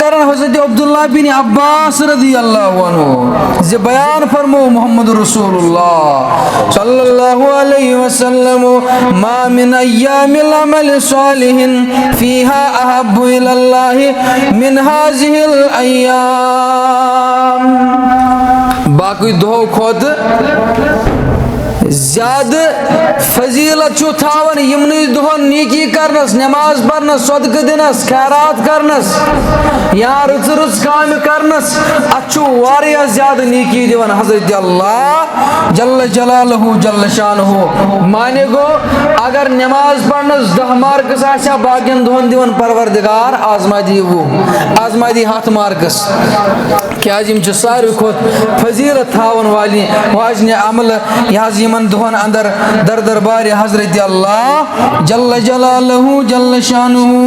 कर हज़रत अब्दुल्लाह बिन अब्बास रज़ियल्लाहु अन्हु जे बयान फरमो मोहम्मद रसूलुल्लाह सल्लल्लाहु अलैहि वसल्लम मा मिन अय्यामिल अमल सालिहिन फीहा अहब्बु इलल्लाह मिन हाज़िहिल अय्याम बाकी दो खुद ज्यादा फजीलत छु थावन यमनी दोहन नीकी करनस नमाज पढ़नस सदका दिनस खैरात करनस या रुच रुच काम करनस अच्छु वारिया ज्यादा नीकी दिवन हजरत अल्लाह जल्ल जलालहु जल्ल शानहु माने गो अगर नमाज पढ़नस 10 मार्क्स आशा बाकियन दोहन दिवन परवरदिगार आजमादी वो आजमादी 7 मार्क्स क्या जिम च सारी खोत फजीलत थावन वाली वाजने अमल यहाज यमन दोहन अंदर दर दरबार हजरत अल्लाह जल्ल जलालहु जल्ल शानुहु।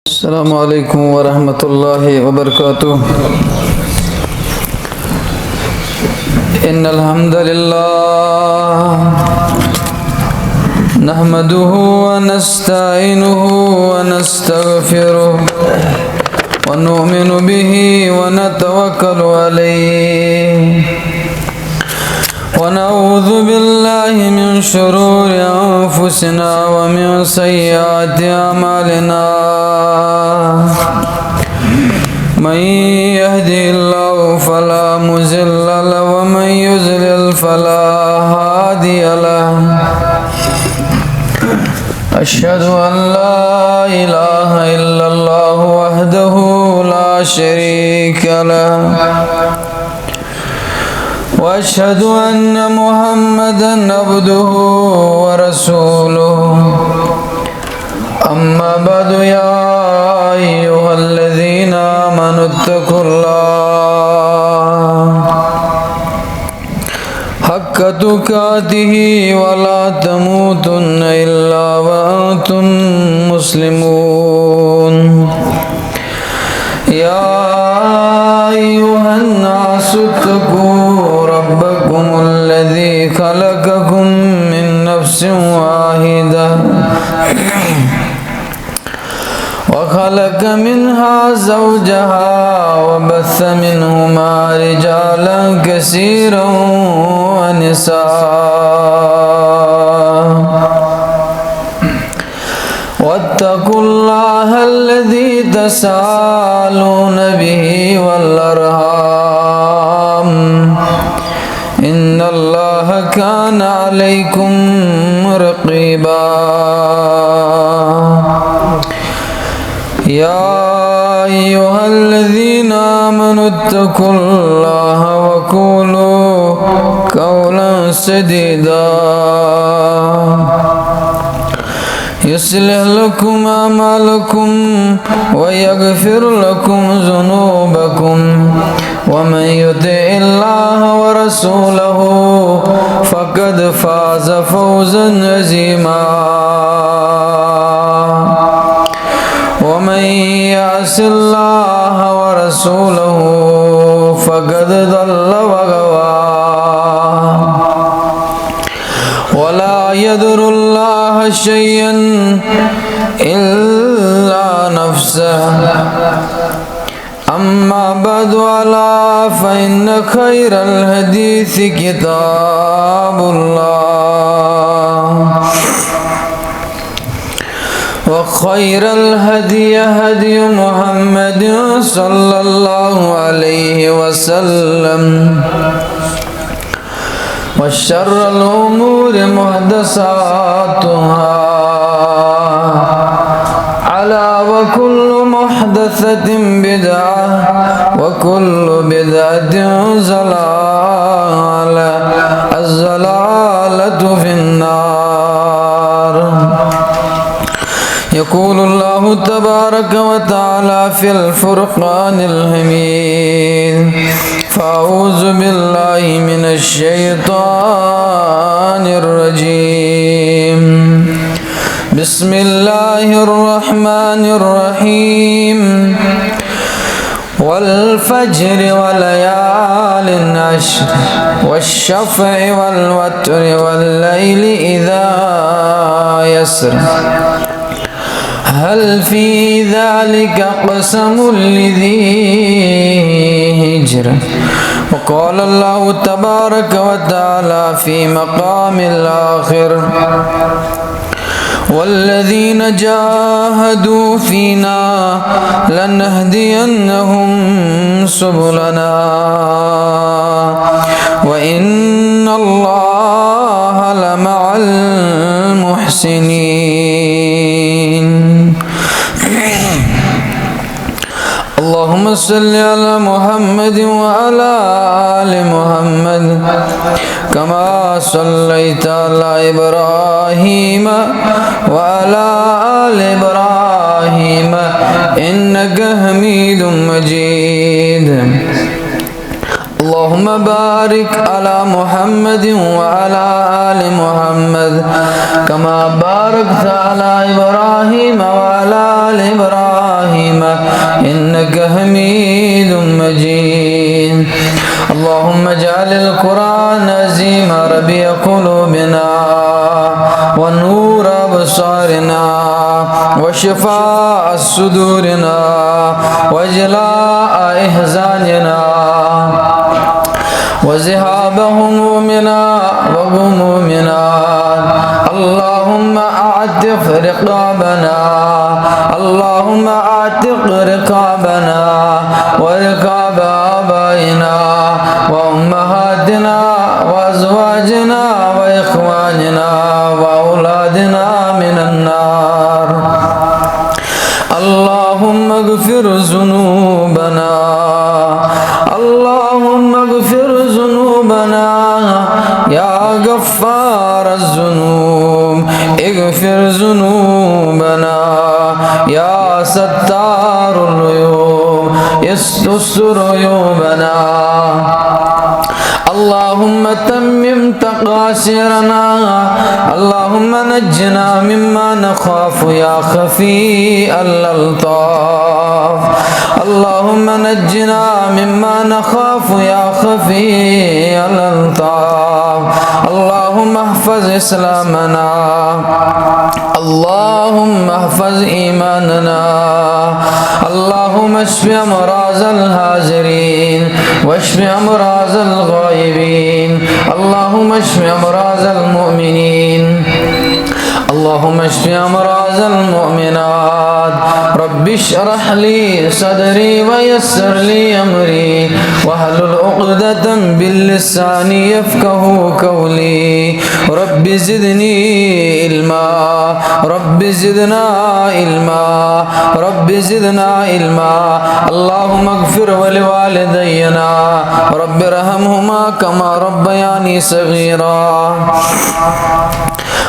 अस्सलामु अलैकुम व रहमतुल्लाहि व बरकातुहू। इन्नल हम्दुलिल्लाह नहमदुहु व नस्तईनुहु व नस्तगफिरुहु व नुमिनु बिही व नतवक्कलु अलैहि ونعوذ بالله من شرور أنفسنا ومن سيئات أعمالنا من يهدي الله فلا مضل له ومن يضلل فلا هادي له أشهد أن لا إله إلا الله وحده لا شريك له وأشهد أن محمدا عبده ورسوله أما بعد يا أيها الذين آمنوا اتقوا الله حق تقاته ولا تموتن إلا وأنتم مسلمون يا أيها الناس اتقوا ربكم الذي خلقكم من نفس واحدة وخلق منها زوجها وبث منهما رجالا كثيرا ونساء واتقوا الله الذي تساءلون به والأرحام إن الله كان عليكم رقيبا يا أيها الذين آمنوا اتقوا الله وقولوا قولا سديدا يصلح لكم أعمالكم ويغفر لكم ذنوبكم ومن يطع الله ورسوله فقد فاز فوزا عظيما ومن يعص الله ورسوله فقد ضل وغوى ولا يضر الله شيئا إلا نفسه أما بعد ألا فإن خير الحديث كتاب الله وخير الهدي هدي محمد صلى الله عليه وسلم وشر الأمور محدثاتها ألا وكل محدثة بدعة وكل بدعة ضلالة الضلالة في النار يقول الله تبارك وتعالى في الفرقان الحميد فأعوذ بالله من الشيطان الرجيم بسم الله الرحمن الرحيم والفجر وليال عشر والشفع والوتر والليل إذا يسر هل في ذلك قسم لذي هجر. وقال الله تبارك وتعالى في مقام الآخر والذين جاهدوا فينا لنهدينهم سبلنا وإن الله لمع المحسنين. اللهم صل على محمد وعلى آل محمد كما صليت على إبراهيم وعلى آل إبراهيم إنك حميد مجيد. اللهم بارك على محمد وعلى آل محمد كما باركت على إبراهيم وعلى آل إبراهيم إنك حميد مجيد. اللهم اجعل القرآن عظيم ربيع قلوبنا ونور أبصارنا وشفاء صدورنا وجلاء أحزاننا وذهاب همومنا وغمومنا. اللهم أعتق رقابنا، اللهم أعتق رقابنا ورقاب آبائنا وأمهاتنا وأزواجنا وإخواننا وأولادنا من النار. اللهم اغفر ذنوبنا، اللهم اغفر ذنوبنا يا غفار الذنوب. اغفر ذنوبنا يا ستار العيوب، استر عيوبنا. اللهم تمم تقاصيرنا، اللهم نجنا مما نخاف يا خفي الألطاف. اللهم نجنا مما نخاف يا خفي الألطاف. اللهم احفظ إسلامنا، اللهم احفظ إيماننا. اللهم اشف أمراض الحاضرين واشف أمراض الغائبين. اللهم اشف أمراض المؤمنين، اللهم اشف أمراض المؤمنات. رب اشرح لي صدري ويسر لي أمري واحلل عقدة باللسان يفقه قولي. رب زدني علما، رب زدنا علما، رب زدنا علما. اللهم اغفر ولوالدينا رب ارحمهما كما ربياني صغيرا.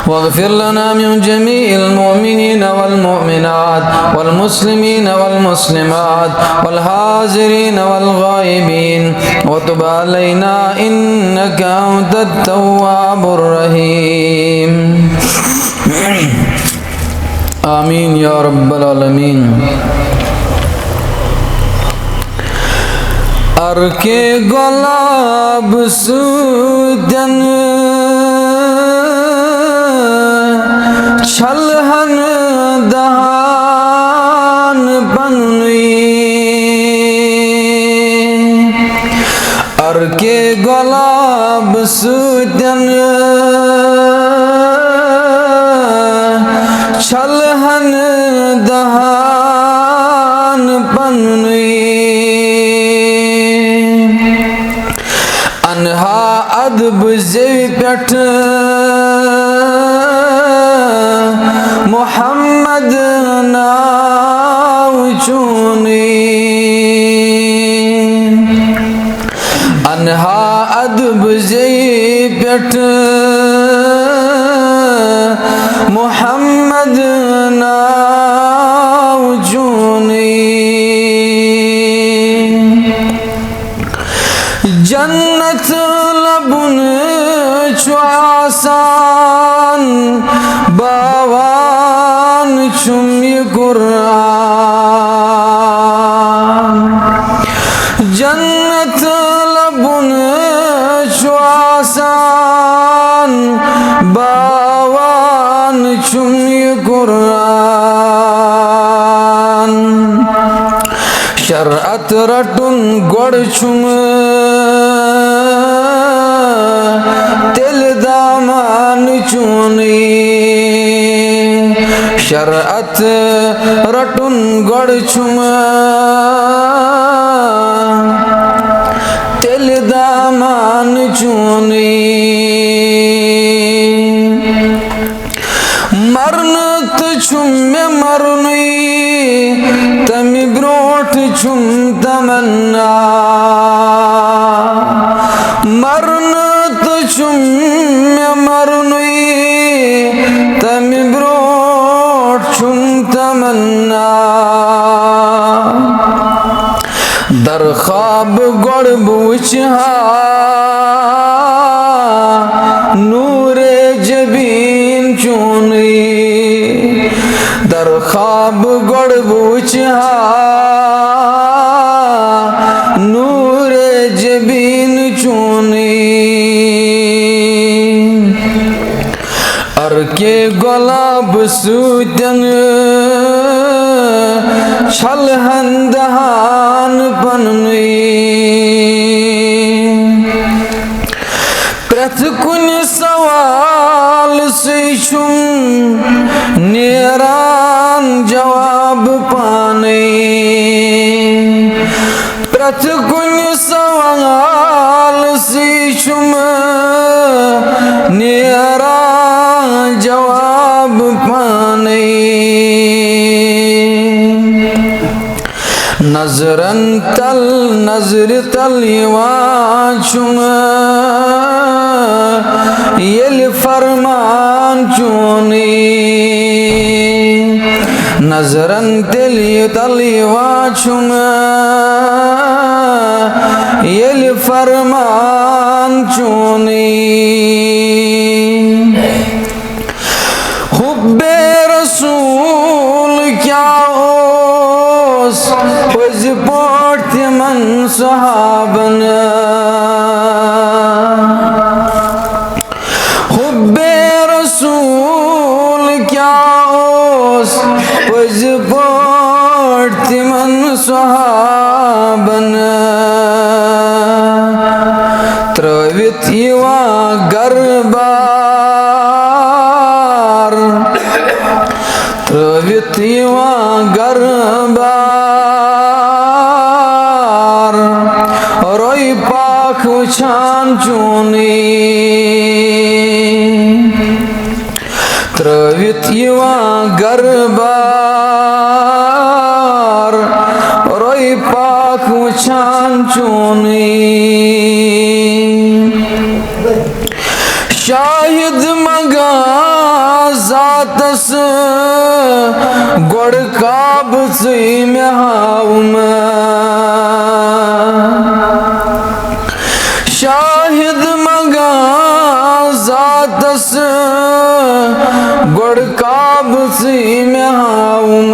واغفر لنا من جميع المؤمنين والمؤمنات والمسلمين والمسلمات والحاضرين والغائبين وتب علينا إنك أنت التواب الرحيم. آمين يا رب العالمين. अर्के गुलाब सूदन छलहन दहान बनवी अर्के गुलाब सूदन छलहन दहान बनवी अनहा अदब ज़ेवी पेठ मोहम्मद नाव चुनी अनहा अदब ज़ेवी पेठ मोहम्मद नाव चुनी जन्नत लबुन चुआसान बावान चुमी कुरान जन्नत लबुन चुआसान बावान चुमी कुरान शरअत रटुन गोड़ छुम तिल दामन चुनी शरअत रटुन गोड़ छुम तिल दामन चुनी मरनत छुम में मरनुई तमि ब्रोट छुम तमन्ना मरनत छुम में मरनुई तमि ब्रोट छुम तमन्ना दर ख्वाब गोड़ बुझहा नूरे जबीन चुनी दर ख्वाब गोड़ बुझहा नूरे जबीन चुनी अर के गुलाब सूतन छल हंदहान पनुई प्रथ कुन सवाल से छुम नेरान जवाब पाने प्रथ कुन सवाल से छुम नेरान जवाब पाने नजरन तल नजर तल छुम येल फरमान चुनी नजरन तल छुम येल फरमान चुनी हुब्बे रसूल क्या पज पोट तिमन सहाबन हुब्बे रसूल क्या पज पोट तिमन सहाबन त्रवित युवा गरबार त्रवित युवा गरबार रोई पाख छान चुनी त्रवित युवा गरबार रोई पाख छान चुनी शाहिद मगा जातस गोड़ काब से में हाउम शाहिद मगा जातस गोड़ काब से में हाउम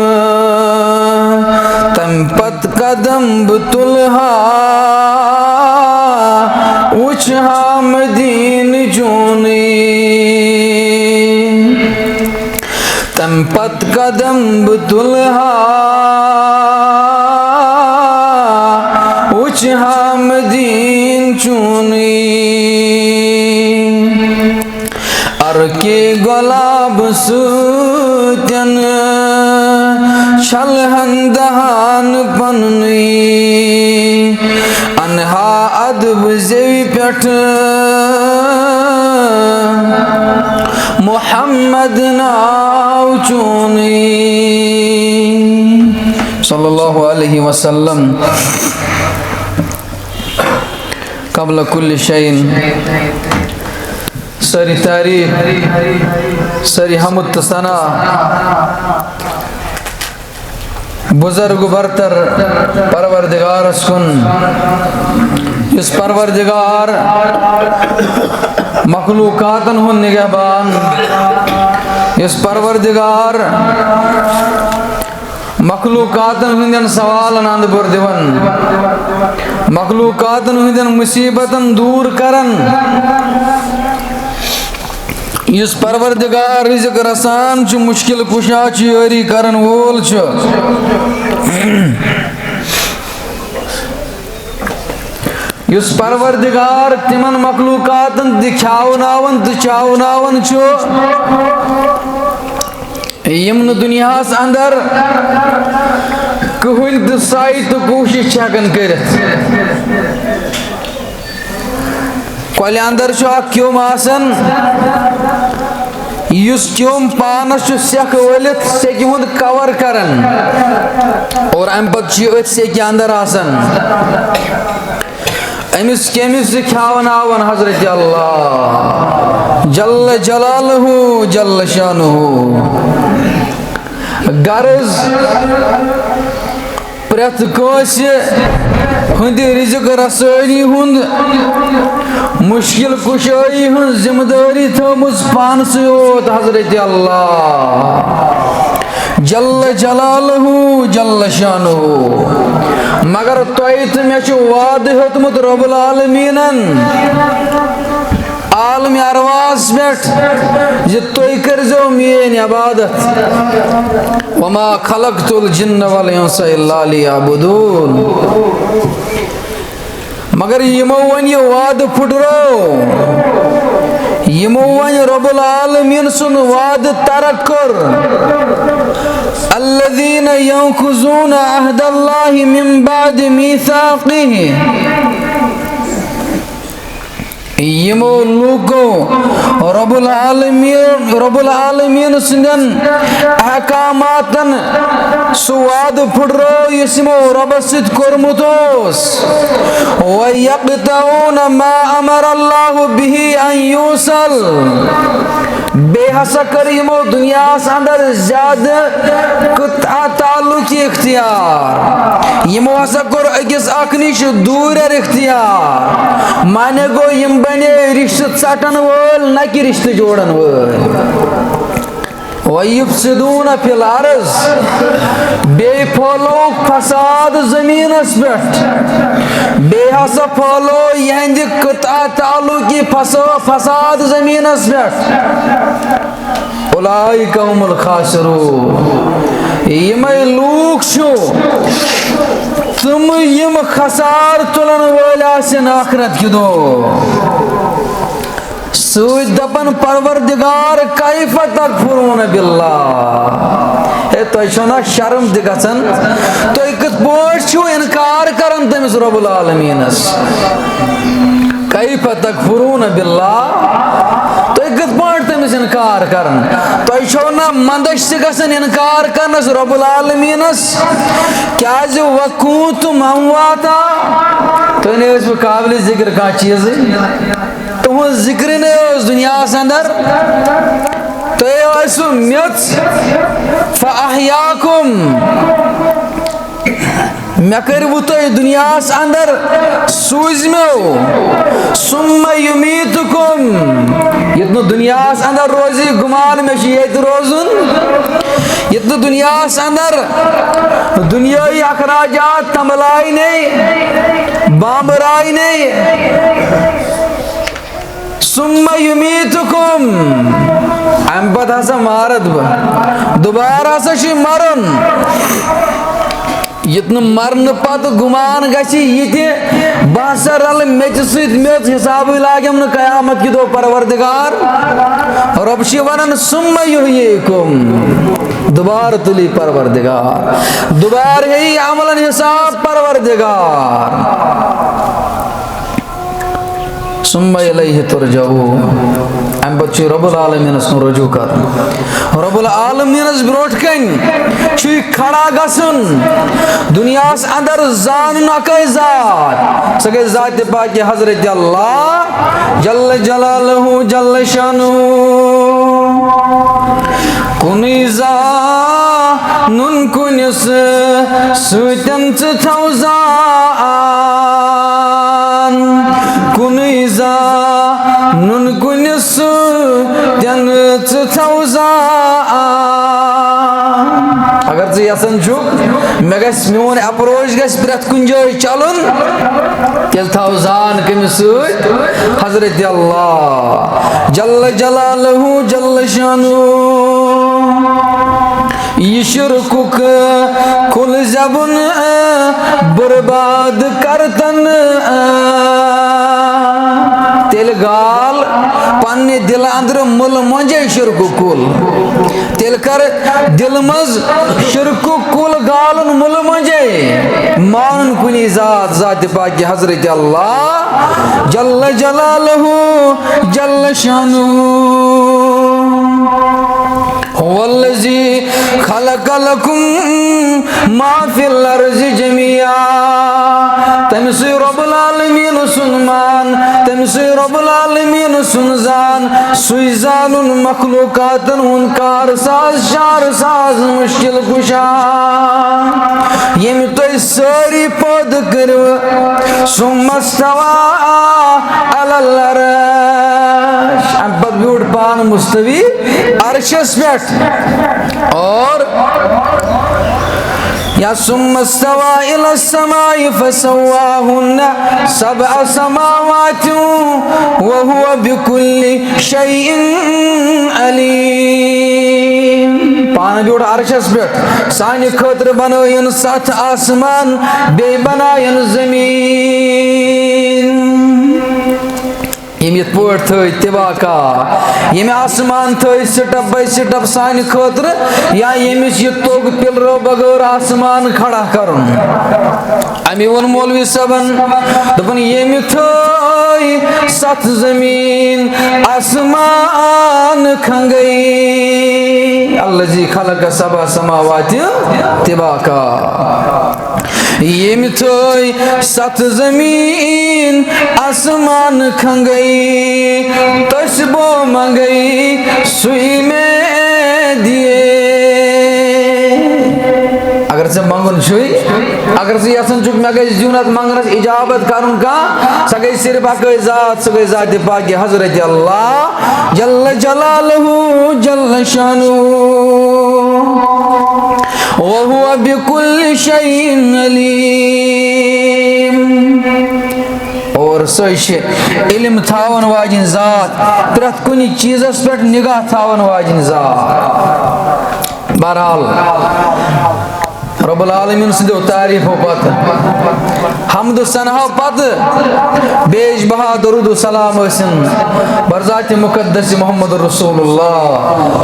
तम पत कदम बुतुलहा उछहा मदीन चुनी तम पत कदम बुतुलहा उछहा मदीन चुनी अर के गुलाब सूतन छल हंदहान पनुई अनहा अदब जेवी पेट मोहम्मद नाव चुनी सल्लल्लाहु अलैहि वसल्लम कबल कुल्ल शैइन सरी तारीफ सरी हमद तसना बुजुर्ग बरतर परवरदिगार सुन इस परवरदिगार मखलूकातन हुन निगहबान इस परवरदिगार मखलूकातन हुंदन सवालन अंद बुर दिवन मखलूकातन हुंदन मुसीबतन दूर करन इस परवरदिगार रिज़्क़ रसान च मुश्किल कुशा च यारी करन वोल च युस परवरदिगार तिमन मखलूकातन दिखावनावन तो चावनावन छो यमन दुनियास अंदर कहन तो साई तो कोशिश हकन कर कल अंदर क्योम आसन युस क्योम पानस सेख वलित सेकि हुंद कवर करन और अम पत सेकि अंदर आसन अमिस केमिस खावन हजरत अल्लाह जल्ल जलालहु जल्ल शानुहु गर्ज प्रत कांसे हुंद रिज़्क़ रसोई हुंद मुश्किल कुशाई हुंद जिम्मेदारी थोमुस पानस योत हजरत अल्लाह जल्ल जलालहु जल्ल शानुहु मगर तोय तो मे वाद हेतमुत रब्बुल आलमीनन आलम अरवास पे तुम करजो मेन इबादत वमा खलक़तुल जिन्न वल इंसा इल्ला लियअबुदून मगर यमो वन ये वाद फुटरो यमो वन रब्बुल आलमीन सुन वाद तरक कर अल्लज़ीन यंकुज़ून अहदल्लाहि मिन बाद मीसाक़िहि यमो लूको रब्बुल आलमीन सुनन अहकामातन सुवाद फुटरो यमो रब सित कोरमुत व यक़तऊन मा अमरल्लाहु बिही अन यूसल बेहसा कर यमो दुनिया अंदर ज्यादा ताल्लुक इख्तियार यमो हसा कर अकिस अख निश दूर इख्तियार माने गो यम बने रिश्ते चटन वोल न कि रिश्ते जोड़न वोल वयुफ्सिदून फिल अर्ज़ बे फलो फसाद ज़मीनस पेट बे हसा फलो यहंद कता ताल्लुकी फसाद ज़मीनस पेट उलाइका हुमुल खासिरून यमै लूक छु तुम यम खसार तुलन वोल आसन आखिरत कि दो सूद दपन परवरदिगार कैफ तकफुरून बिल्लाह ए तो छना शर्म दि गसन तो कत पोट छु इनकार करन तमिस रब्बुल आलमीनस कैफ तकफुरून बिल्लाह तो कत पोट तमिस इनकार करन तो छना मंदश गसन इनकार करनस रब्बुल आलमीनस क्या जो वकूतुम अमवाता तो ने काबिल जिक्र का चीज तुम जिक्र ने दुनिया अंदर तो म्यच फअहयाकुम मे करबु तुम दुनिया अंदर सूजमो सुम्मा युमीतुकुम यत्न दुनिया अंदर रोजी गुमान मे रोजुन यत्न दुनिया अंदर दुनियाई अखराजात तमलाई नहीं बाबराई नहीं सुम्मा युमीतुकुम अम पत हसा मारत दोबारा हसा मरन यत्न मरन पत गुमान गि बहसा रल मेच सत हिसाब लागम न कयामत कि दो परवरदिगार रब वन सुम्मा युहयीकुम दोबार तुली परवरदिगार दोबार है अमलन हिसाब परवरदिगार सुम्मा इलैहि तुरजऊन अम पे रब्बुल आलमीनस रुजू कर रब्बुल आलमीनस ब्रोट कन खड़ा गसन दुनिया अंदर जान अकै जात सह गई जात पाक हजरत अल्लाह जल्ल जलालहु जल्ल शानुहु कुनि जानुन कुनिस सुतन थौजान कुनि जानुन कुनिस तन थौजान अगर चे यसन छु मे गस मोन अप्रोच गस प्रत कुन जाय चलन तेल थौजान कमिस हजरत अल्लाह जल्ल जलालहु जल्ल शानुहु शिरकुक कुल जबन बर्बाद करतन पन्ने दिल अंदर मुल मंजे शिरक कुल तेल कर दिल मज शिरक कुल गालन मुल मंजे मान कुनी जात जात पाक हजरत अल्लाह जल्ल जलालहु जल्ल शानु वल्लज़ी खलक़लकुम मा फिल अर्ज़ि जमिया तमसे रब्बुल आलमीन सुनमान तमसे रब्बुल आलमीन सुनजान सुइजानुन मखलूकातन उनकार साज शार साज मुश्किल कुशा यम तो सारी पद करव सुमस्तवा अलल अर्श अब ब्यूट पान मुस्तवी अर्शस पेट और या सुमस्तवा इला समाई फसवाहुन्ना सबअ समावातिन व हुवा बिकुल्लि शैइन अलीम पान ब्यूट अर्शस पेट सानि खतर बनायन 7 आसमान बे बनायन जमीन यम ये पट थ तिबाका यम आसमान थ सिटअप बाय सिटअप सानि खतर या यमिस ये तोग पिलरो बगैर आसमान खड़ा करुन अमी वन मौलवी सबन दपन यम थ 7 जमीन आसमान खंगई अल्लज़ी खलक़ सबअ समावाति तिबाका यम थ 7 जमीन आसमान खंगई तस्बो मंगई सुई में दिए अगर से मंगन सुई अगर से यसन चुक में गई जुनत मंगनस इजाबत करुन का सगई सिर्फ अकई जात सगई जात पाक हजरत अल्लाह जल्ल जलालहु जल्ल शानु व हुवा बिकुल्लि शैइन अलीम और सोश इल्म थावन वाजिन जात प्रत कुनि चीजस पे निगाह थावन वाजिन जात बहरहाल रब्बुल आलमीन सिंधो तारीफ पत हमद सनहा पत बेज बहा दरूद सलाम हसन बरजात मुकद्दस मोहम्मद रसूलुल्लाह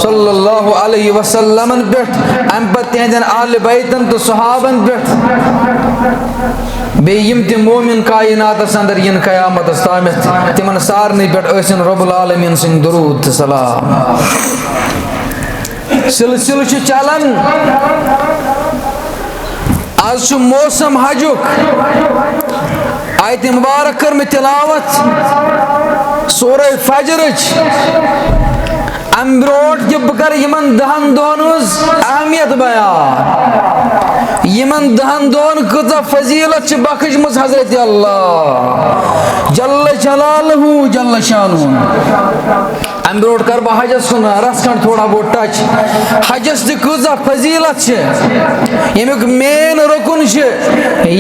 सल्लल्लाहु अलैहि वसल्लम पेट अम पत तेहदन आल बैतन तो सहाबन पेट बे यम ते मोमिन कायनात अंदर इन कयामत तामत तिमन सारने पेट हसन रब्बुल आलमीन सिंध दरूद सलाम सिलसिल चलन आज मौसम हजुक आयत मुबारक कर में तिलावत सूरह फजर अम ब्रोट कि बह कर यमन 10 दोहन अहमियत बयान यमन 10 दोहन कजा फजीलत बख्श मज हजरत अल्लाह जल्ल जलालहु जल्ल शानु अम ब्रोट कर बह हजस कुन रस खंड थोड़ा बहुत टच हजस कजा फजीलत यमुक मेन रुकन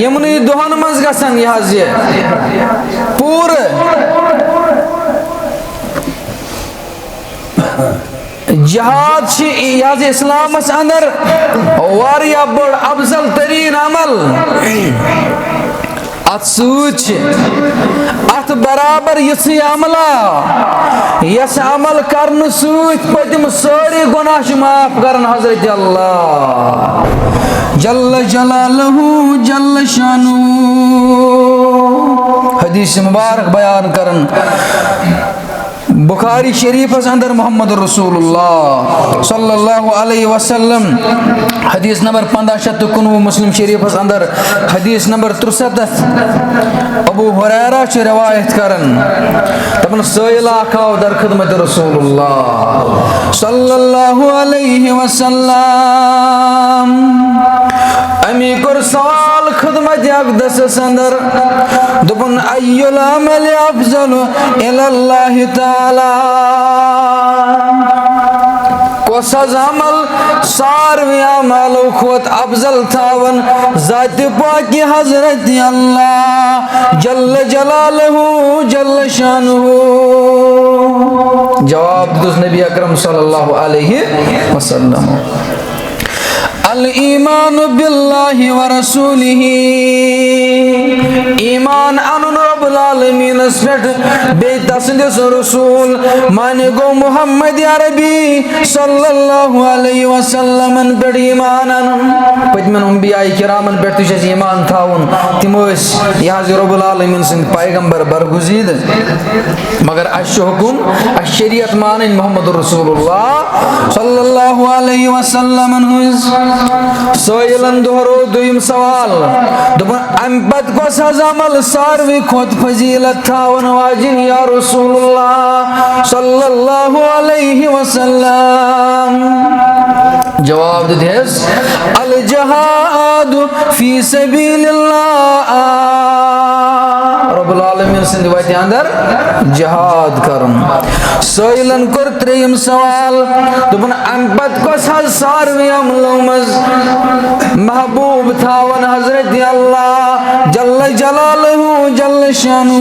यमन दोहन मज गसन यह पूर जहाद इस्लाम अंदर वारिया बड़ अफजल तरीन अमल अत बराबर यी अमला यस अमल करने पतिम सारी गुनाह माफ कर हजरत अल्लाह जल्ल जलालहु जल्ल शानु हदीस मुबारक बयान करन बुखारी शरीफ अंदर मोहम्मद रसूलुल्लाह सल्लल्लाहु अलैहि वसल्लम हदीस नंबर 1519 मुस्लिम शरीफ अंदर हदीस नंबर 63 अबू हुरैरा से रवायत करन तबन सैला खाओ दर खिदमत रसूलुल्लाह सल्लल्लाहु अलैहि वसल्लम अमी कर सवाल खिदमत अक़दस अंदर दुबन अय्युल अमल अफजल इलल्लाह ताला कोसज अमल सारवे अमल खोत अफजल थावन जात पाक हजरत अल्लाह जल्ल जलालहु जल्ल शानुहु जवाब दुस नबी अकरम सल्लल्लाहु अलैहि वसल्लम अल ईमान बिल्लाहि व रसूलिही ईमान अनु रब्बुल आलमीनस पेट बे तसंदिस रसूल माने गो मुहम्मद अरबी सल्लल्लाहु अलैहि वसल्लम पेट ईमान अनु पतमन अंबिया किरामन पेट तुझे ईमान थाउन तिमोस यह रब्बुल आलमीन सिंद पैगंबर बरगुजीद मगर अश हुकुम शरीयत मान मोहम्मद रसूलुल्लाह सल्लल्लाहु अलैहि वसल्लम सोयलन दोहरो दुयम सवाल दोपन अम्पत को सजामल सारवी खोत फजीलत थावन वाजिन या रसूलुल्लाह सल्लल्लाहु अलैहि वसल्लम जवाब देस अल जहाद फी सबीलिल्लाह रब्बुल आलमीन सिंध वत अंदर जहाद करन सोयलन कर त्रेयम सवाल दोपन अम्पत को सारवी अमलमज महबूब थावन हजरत अल्लाह जल्ल जलालहु जल्ल शानु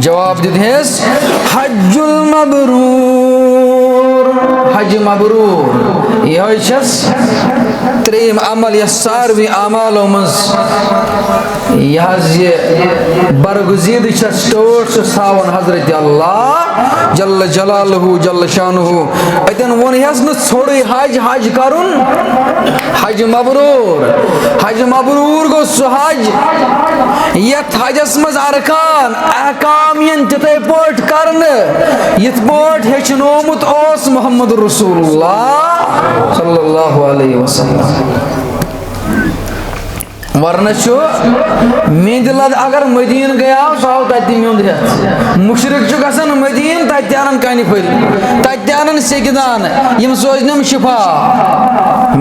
जवाब दिस हज्जुल मबरूर हज मबरूर यह त्रेम अमल यह सारवी अमालो मज यह बरगुजीद स्टोर थावन हजरत अल्लाह जल्ल जलालहु जल्ल शानुहु अतन वन हस न छोड़ हज हज करुन हज मबरूर गो सह हज यथ हजस मज अरकान अहकाम यन तिथे पोट करन यथ पोट हेचनोमुत ओस मोहम्मद रसूलुल्लाह सल्लल्लाहु अलैहि वसल्लम वरना मेंदिलद अगर मदीन गया सह तत म्योंद मुशरिक गसन मदीन तत कन फल तत सेकदान यम सोजनम शिफा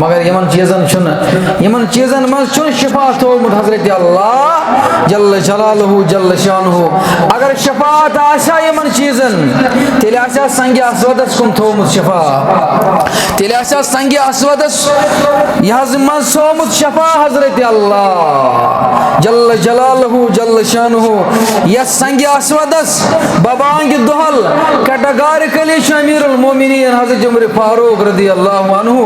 मगर यमन चीजन मज शिफा थोमुत हजरत अल्लाह जल्ल जलालहु जल्ल शानुहु अगर शफात आशा यमन चीजन तेल आशा संग असवदस कुन थोमुत शिफा तेल आशा संग असवदस यह मज थोमुत शफा हजरत अल्लाह जल्ल जलालहु जल्ल शानुहु यस संग असवदस बबांग दोहल कैटेगोरिकली अमीरुल मोमिनीन हजरत उमर फारूक रदियल्लाहु अन्हु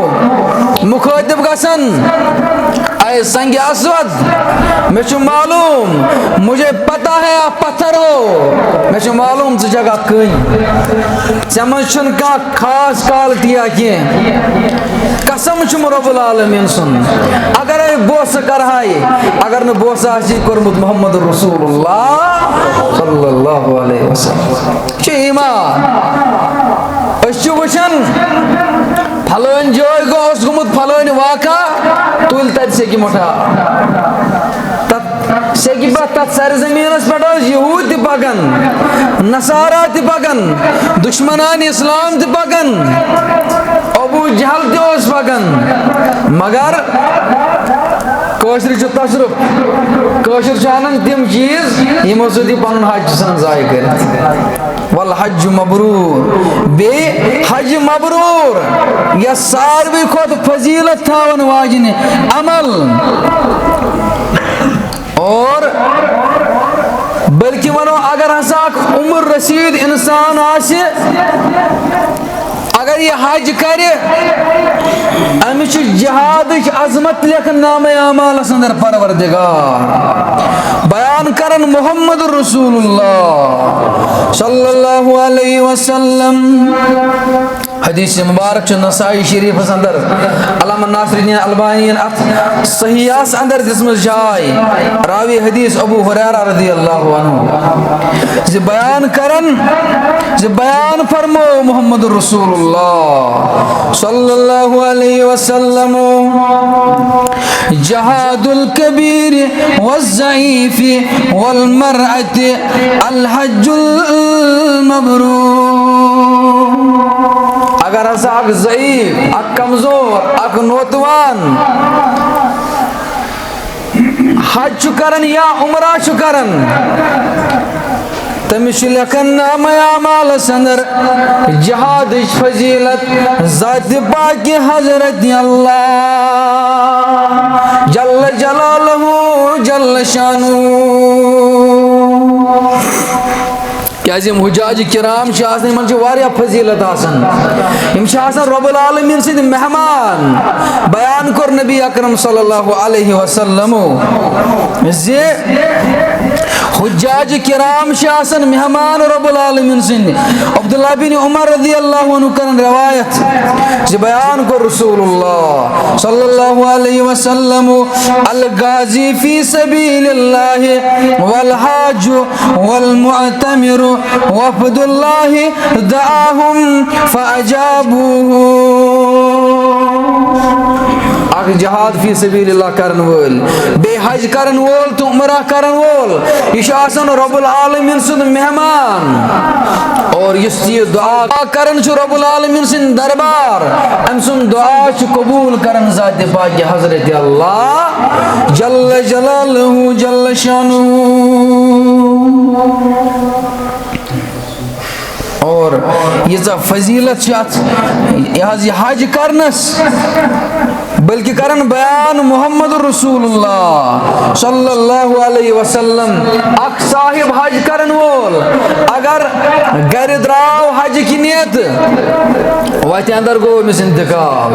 मुखातिब गसन आए संग असवद मे मालूम मुझे पता है आप पत्थर हो मे मालूम ज जगह कन चमन का खास क्वालिटिया कह कसम रब्बुल आलमीन सुन अगर बोस कर अगर न बोस कोर्मुत मोहम्मद रसूलुल्लाह सल्लल्लाहु अलैहि वसल्लम ईमान वचन फलान जय गुमुत फलान वाका तुल तत से मोटा सेकि तथ सरजमीनस पे यहूद त पकन नसारा त पकन दुश्मनान इस्लाम त पकन अबू जहल त पकन मगर कशर तसरुफ अनान तम चीज यमो सो पन हज सान जाय कर वल हज मबरूर बे हज मबरूर यह सारवी खोत फजीलत थावन वाजिन अमल और बल्कि वनो अगर हसा उम्र रसीद इंसान आसे अगर यह हज करे अमिश जहाद अजमत लेखन नाम आमाल अंदर परवरदिगार बयान करन मोहम्मद रसूलुल्लाह सल्लल्लाहु अलैहि वसल्लम हदीस मुबारक नसाई शरीफ अंदर अल्लामा नासिरुद्दीन अलबानी सहीहस अंदर दिसमस जाय रावी हदीस अबू हुरैरा रदियल्लाहु अन्हु जे बयान करन जे बयान फरमो मोहम्मद रसूलुल्लाह सल्लल्लाहु अलैहि वसल्लम जहादुल कबीर वज़ईफ वल मरअति अल हज्जुल मबरूर अगर हसा अक ज़ईफ अक कमजोर अक नौतवान हज करन या उमरा करन तमिश लेखन नाम आमाल अंदर जहाद फजीलत ज़ात पाक हजरत अल्लाह जल्ल जलालहु जल्ल शानु। क्या क्या हुजाज किराम मन वारिया फजीलत रब्बुल आलमीन सिंद मेहमान बयान कर नबी अकरम सल्लल्लाहु अलैहि वसल्लम जे हुज्जाज किराम मेहमान रब्बुल आलमीन सिंद अब्दुल्लाह बिन उमर रदियल्लाहु अन्हु करन रवायत जे बयान कर रसूलुल्लाह सल्लल्लाहु अलैहि वसल्लम अल गाजी फी सबीलिल्लाह वल हाज वल मुअतमिर वफदुल्लाह दआहुम फअजाबूहु अख जहाद फी सबीलिल्लाह करन वोल बे हज करन वोल तो उमरा करन वोल यह रब्बुल आलमीन सुन मेहमान और इस दुआ करन रब्बुल आलमीन सिंद दरबार अम सुन दुआ कबूल करन ज़ात पाक हज़रत अल्लाह जल्ल जलालहु जल्ल शानुहु और यह फजीलत यह हज करनस बल्कि करन बयान मोहम्मद रसूलुल्लाह सल्लल्लाहु अलैहि वसल्लम अख साहिब हज करन वोल अगर घर द्राव हज की नियत वत अंदर गो अमिस इंतकाल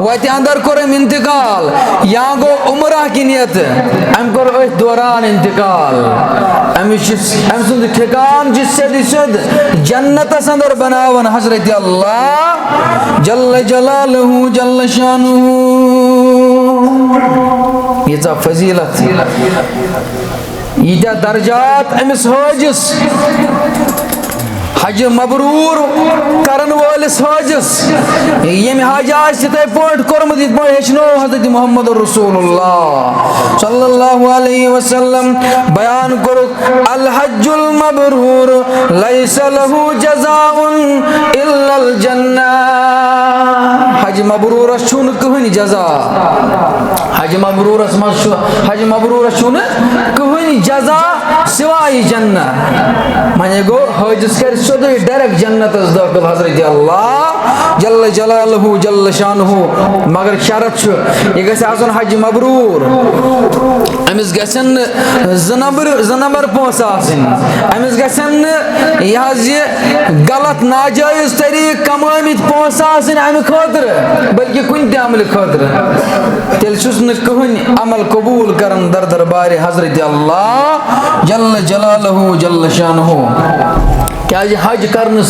वत अंदर कोर इंतकाल या गो उमरा की नियत अम कोर दौरान इंतकाल अम सुंद ठिकान जिसद जन्नत अंदर बनावन हजरत अल्लाह जल्ल जलालहु जल्ल शानुहु यह फजीलत यीत्या दर्जात अमिस हजिस हज मबरूर करन वोलिस हजिस यम हज आते पोट कोर्मुत इत पोट हेचनो हजरत मोहम्मद रसूलुल्लाह सल्लल्लाहु अलैहि वसल्लम बयान कर अल हज्जुल मबरूर लैसा लहु जज़ाउन इल्लल जन्नह हज मबरूर छुन कहन जज़ा हज मबरूर कहन जज़ा सिवाय जन्नह माने गो हजिस कर सोदे डायरेक्ट जन्नत दाखिल हजरत अल्लाह जल्ल जलालहु जल्ल शानुहु मगर शरत यह गस आसन हज मबरूर अमिस गसन ज़नबर पोस आसन अमिस गसन यह गलत नाजायज तरीक कमामित पोस आसन अमि खतर बल्कि कुन ते अमल खतर तेल छुस न कहन अमल कबूल करन दर दरबार हजरत अल्लाह जल्ल जलालहु जल्ल शानुहु क्या हज करने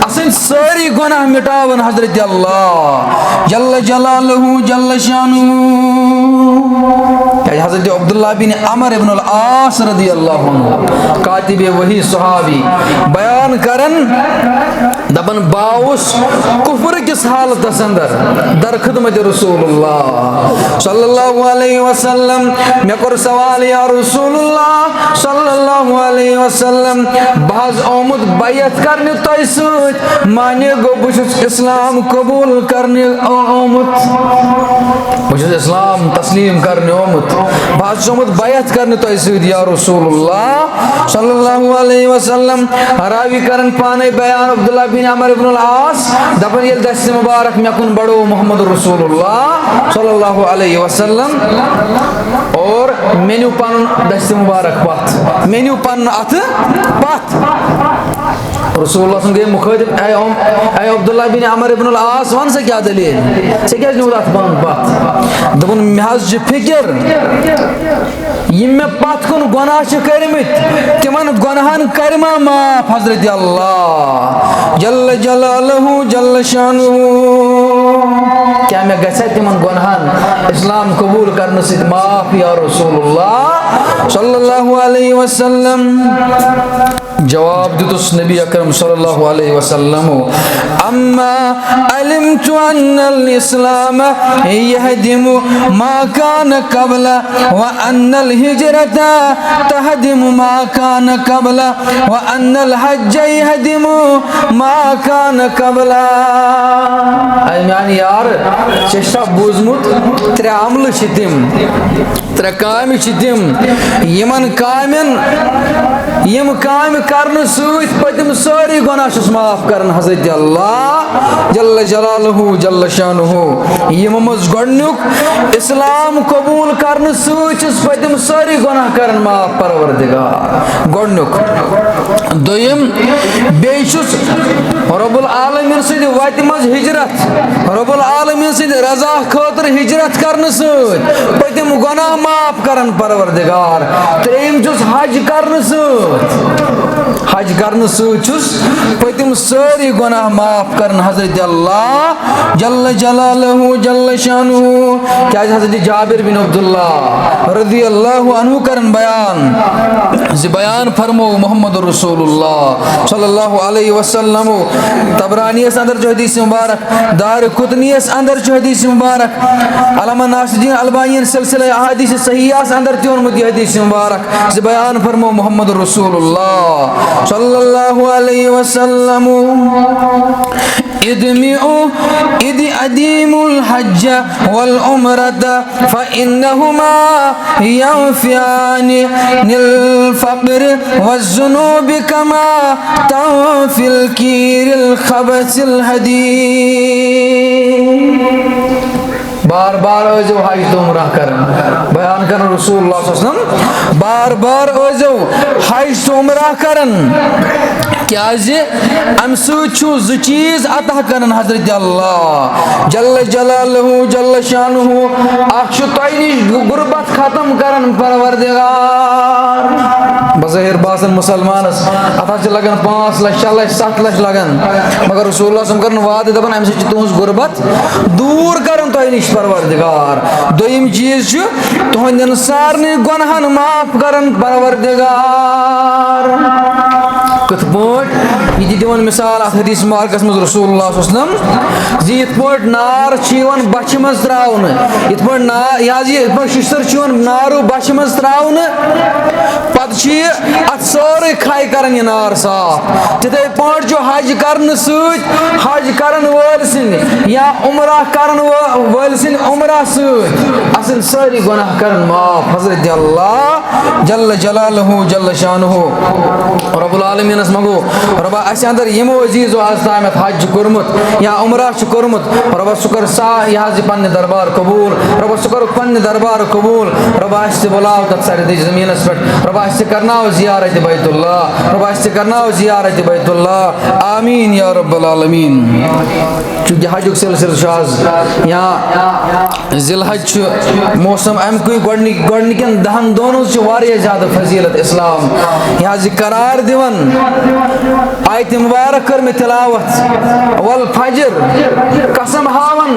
असन सारी गुनाह मिटावन हजरत अल्लाह जल्ल जलालहु जल्ल शानुहु हजरत अब्दुल्लाह बिन अमर इब्न अल आस रदियल्लाहु अन्हु कातिबे वही सहाबी बयान करन दबन बाउस कुफर किस हालत अंदर दर खिदमत रसूलुल्लाह सल्लल्लाहु अलैहि वसल्लम मे कर सवाल या रसूलुल्लाह सल्लल्लाहु अलैहि वसल्लम बाज आमुद बैत करने तय सत माने गो बुझ इस्लाम कबूल करने आमुद बुझ इस्लाम तस्लीम करने आमुद बाज आमुद बैत करने तय सत या रसूलुल्लाह सल्लल्लाहु अलैहि वसल्लम रावी करन पाने बयान अब्दुल्लाह बिन अमर इब्न अल आस दपन ये दस्त मुबारक मकुन बड़ो मोहम्मद रसूलुल्लाह सल्लल्लाहु अलैहि वसल्लम और मेन्यू पन दस्त मुबारक पत मेन्यू पन अथ पत रसूलुल्लाह गए मुखातिब ऐ अब्दुल्लाह बिन अमर इब्न अल आस वन से क्या दलील से क्या न्यूद अथ पन पत दपन महज फिक्र यम पत कुन गुनाह करमित तिमन गुनाहन करमा माफ हजरत अल्लाह जल्ल जलालहु जल्ल शानुहु क्या मैं गसा तिमन गुनाहन इस्लाम कबूल करने से माफ या रसूलुल्लाह सल्लल्लाहु अलैहि वसल्लम जवाब दितुस नबी अकरम सल्लल्लाहु अलैहि वसल्लम अम्मा अलिमतु अन्नल इस्लाम यहदिमु मा कान क़ब्ल व अन्नल हिजरता तहदिमु मा कान क़ब्ल व अन्नल हज्ज यहदिमु मा कान क़ब्ल यानी यार चेष्टा बुझमुत त्रे अमल छितिम त्रे काम छितिम यमन कामन यम काम करने सहित पतिम सारी गुनाह छुस माफ करन हजरत अल्लाह जल्ल जलालहु जल्ल शानुहु यम मज गडनुक इस्लाम कबूल करने सहित छुस पतिम सारी गुनाह करन माफ परवरदिगार गडनुक दोयम बेशुस रब्बुल आलमीन सिंद वत मज हिजरत रब्बुल आलमीन सिंद रजा खातिर हिजरत करने सहित पतिम गुनाह माफ करन परवरदिगार त्रेम छुस हज करने हज करने सहित पतिम सारी गुनाह माफ करन हजरत अल्लाह जल्ल जलालहु जल्ल शानुहु क्या हजरत जाबिर बिन अब्दुल्लाह रज़ी अल्लाहु अन्हु करन बयान फरमो मोहम्मद रसूलुल्लाह सल्लल्लाहु अलैहि वसल्लम तबरानी अंदर जो हदीस मुबारक दार कुतनी अंदर जो हदीस मुबारक अल्लामा नासिरुद्दीन अलबानी सिलसिला अहादीस सहीह अंदर त्योनमुत हदीस मुबारक बयान फरमो मोहम्मद रसूलुल्लाह सल्लल्लाहु अलैहि वसल्लम इदमिउ इद अदीमुल हज्ज वल उम्रत फइन्नहुमा यंफियानि निल फक्र वज़्ज़ुनूब कमा तंफिल कीरिल खबसिल हदीद बार बार अजो हज तो उम्रह करन बयान कर रसूलुल्लाह सल्लल्लाहु अलैहि वसल्लम बार बार अजो हज तो उम्रह करन क्या अम सु चीज अता करन हजरत अल्लाह जल्ल जलालहु जल्ल शानुहु अख तोय निश गुरबत खत्म करन परवरदिगार बज़ाहिर बासन मुसलमानस अता लगन 5 लाख 6 लाख 7 लाख लगन मगर रसूलुल्लाह सल्लल्लाहु अलैहि वसल्लम करन वाद दपन अम से तुहस गुरबत दूर करन तोय निश परवरदिगार दोयम चीज तुहंदन सारने गुनाहन माफ करन परवरदिगार कथ पोट ये दिवन मिसाल अथ हदीस मुबारकस मज रसूलुल्लाह सल्लल्लाहु अलैहि वसल्लम जी इत पोट नार छिवन बछ मज त्राउन इत पोट नार याज ये पोट शिशर छिवन नारू बछ मज त्राउन पत छी अत सारे खाई करन ये नार साफ तिथे पोट जो हज करन सहित हज करन वल सिन या उम्रह करन वल सिन उम्रह सहित असन सारी गुनाह करन माफ हजरत अल्लाह जल्ल जलालहु जल्ल शानुहु रब्बुल आलमीन मगो रबा अस अंदर यमो अजीजो आज ताम हज कर्मुत या उम्रह कर्मुत रबा सुकर सा यह पन्ने दरबार कबूल रबा सुकर पन्ने दरबार कबूल रबा अस बुलाव तथ सारे जमीन पे रबा अस करनाव जियारत बैतुल्लाह रबा अस करनाव जियारत बैतुल्लाह आमीन या रब्बल आलमीन चूंकि हजुक सिलसिल आज यहाँ जिलहज मौसम अमक गडनिकन 10 दोनों ज्यादा फजीलत इस्लाम यहाँ करार दिवन आयत मुबारक कर में तिलावत वल फजर कसम हावन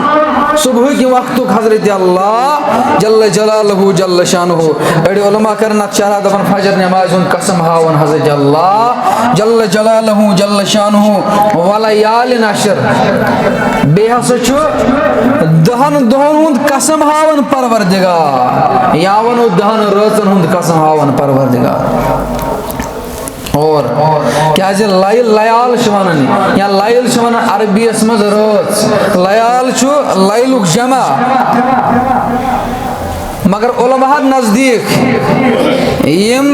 सुबह की वक्त हजरत अल्लाह जल्ल जलालहु जल्ल शानुहु अड़ी उलमा करना चारा दफन फजर नमाज उन कसम हावन हजरत अल्लाह जल्ल जलालहु जल्ल शानुहु वल यालिन अशर बेहस छु 10 दोहन हुंद कसम हावन परवरदिगार यावन 10 रतन हुंद कसम हावन परवरदिगार और क्या लाइल लयाल वन या लाइल वन अरबियस मज रच लयाल लाइलुक जमा मगर उलमा नजदीक यम